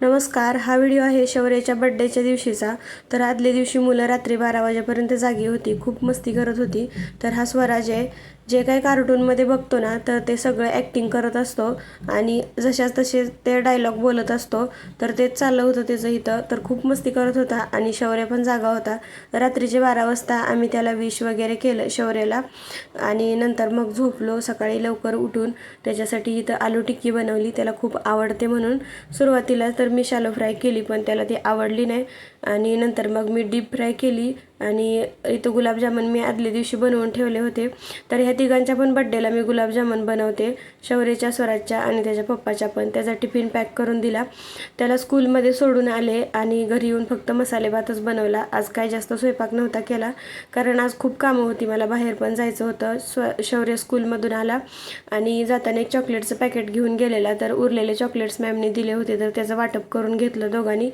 नमस्कार. हा व्हिडिओ आहे शौर्याच्या बड्डेच्या दिवशीचा. तर आदल्या दिवशी मुलं रात्री 12 वाजेपर्यंत जागी होती, खूप मस्ती करत होती. तर हा स्वराज आहे. जे काही कार्टूनमध्ये बघतो ना, तर ते सगळं ॲक्टिंग करत असतो आणि जशाच तसे ते डायलॉग बोलत असतो. तर तेच चाललं होतं त्याचं इथं. तर खूप मस्ती करत होता आणि शौर्य पण जागा होता. रात्रीचे 12 वाजता आम्ही त्याला विश वगैरे केलं शौर्याला आणि नंतर मग झोपलो. सकाळी लवकर उठून त्याच्यासाठी इथं आलू टिक्की बनवली, त्याला खूप आवडते म्हणून. सुरुवातीला तर मी शॅलो फ्राय केली, पण त्याला ती आवडली नाही आणि नंतर मग मी डीप फ्राय केली. आणि इथं गुलाबजामुन मी आदल्या दिवशी बनवून ठेवले होते. तर ह्या तिघांच्या पण बड्डेला मी गुलाबजामुन बनवते, शौर्याच्या, स्वराजच्या आणि त्याच्या पप्पाच्या पण. त्याचा टिफिन पॅक करून दिला, त्याला स्कूलमध्ये सोडून आले आणि घरी येऊन फक्त मसाले भातच बनवला. आज काय जास्त स्वयंपाक नव्हता केला, कारण आज खूप कामं होती, मला बाहेर पण जायचं होतं. शौर्य स्कूलमधून आला आणि जाताना एक चॉकलेटचं पॅकेट घेऊन गेलेला, तर उरलेले चॉकलेट्स मॅमने दिले होते, तर त्याचं वाटप करून घेतलं दोघांनी.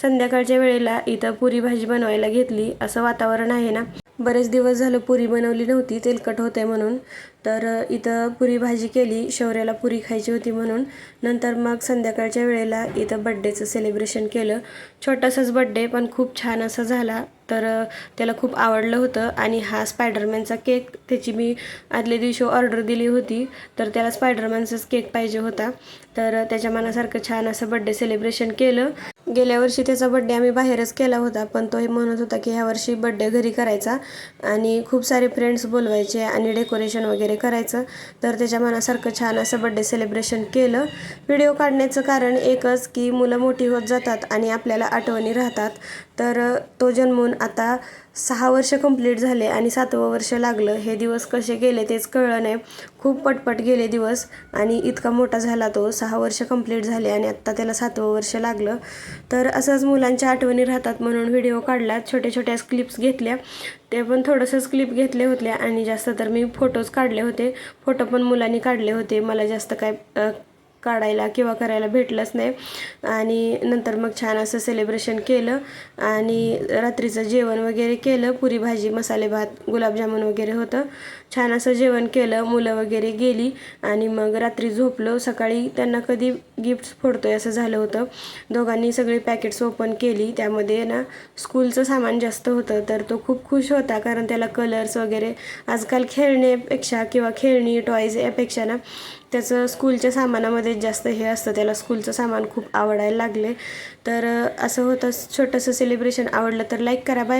संध्याकाळच्या वेळेला इथं पुरी भाजी बनवायला घेतली. असं वातावरण आहे ना, बरेच दिवस झालं पुरी बनवली नव्हती, तेलकट होते म्हणून. तर इथं पुरी भाजी केली, शौर्याला पुरी खायची होती म्हणून. नंतर मग संध्याकाळच्या वेळेला इथं बड्डेचं सेलिब्रेशन केलं. छोटासाच बड्डे, पण खूप छान असा झाला. तर त्याला खूप आवडलं होतं. आणि हा स्पायडरमॅनचा केक, त्याची मी आदल्या दिवशी ऑर्डर दिली होती, तर त्याला स्पायडरमॅनचाच केक पाहिजे होता. तर त्याच्या मनासारखं छान असं बड्डे सेलिब्रेशन केलं. गेल्या वर्षी त्याचा बड्डे आम्ही बाहेरच केला होता, पण तो म्हणत होता की ह्या वर्षी बड्डे घरी करायचा आणि खूप सारे फ्रेंड्स बोलवायचे आणि डेकोरेशन वगैरे करायचं. तर त्याच्या मनासारखं छान असं बड्डे सेलिब्रेशन केलं. व्हिडिओ काढण्याचं कारण एकच की मुलं मोठी होत जातात आणि आपल्याला आठवणी राहतात. तर तो जन्मून आता 6 वर्ष कंप्लीट झाले आणि 7वं वर्ष लागलं. हे दिवस कसे गेले तेच कळलं नाही, खूप पटपट गेले दिवस. आणि इतका मोठा झाला तो, 6 वर्ष कंप्लीट झाले आणि आत्ता त्याला 7वं वर्ष लागलं. तर असंच मुलांच्या आठवणी राहतात म्हणून व्हिडिओ काढला. छोट्या छोट्या क्लिप्स घेतल्या, ते पण थोडंसंच क्लिप घेतले होते आणि जास्त तर मी फोटोज काढले होते. फोटो पण मुलांनी काढले होते, मला जास्त काय काढायला किंवा करायला भेटलंच नाही. आणि नंतर मग छान असं सेलिब्रेशन केलं आणि रात्रीचं जेवण वगैरे केलं. पुरी भाजी, मसाले भात, गुलाबजामुन वगैरे होतं. छान असं जेवण केलं, मुलं वगैरे गेली आणि मग रात्री झोपलो. सकाळी त्यांना कधी गिफ्ट्स फोडतोय असं झालं होतं. दोघांनी सगळी पॅकेट्स ओपन केली, त्यामध्ये ना स्कूलचं सामान जास्त होतं. तर तो खूप खुश होता, कारण त्याला कलर्स वगैरे, आजकाल खेळण्यापेक्षा किंवा खेळणी टॉयज यापेक्षा ना त्याचं स्कूलच्या सामानामध्ये जास्त हे असतं. त्याला स्कूलचं सामान खूप आवडायला लागले. तर असं होतं छोटंसं सेलिब्रेशन. आवडलं तर लाईक करा. बाय.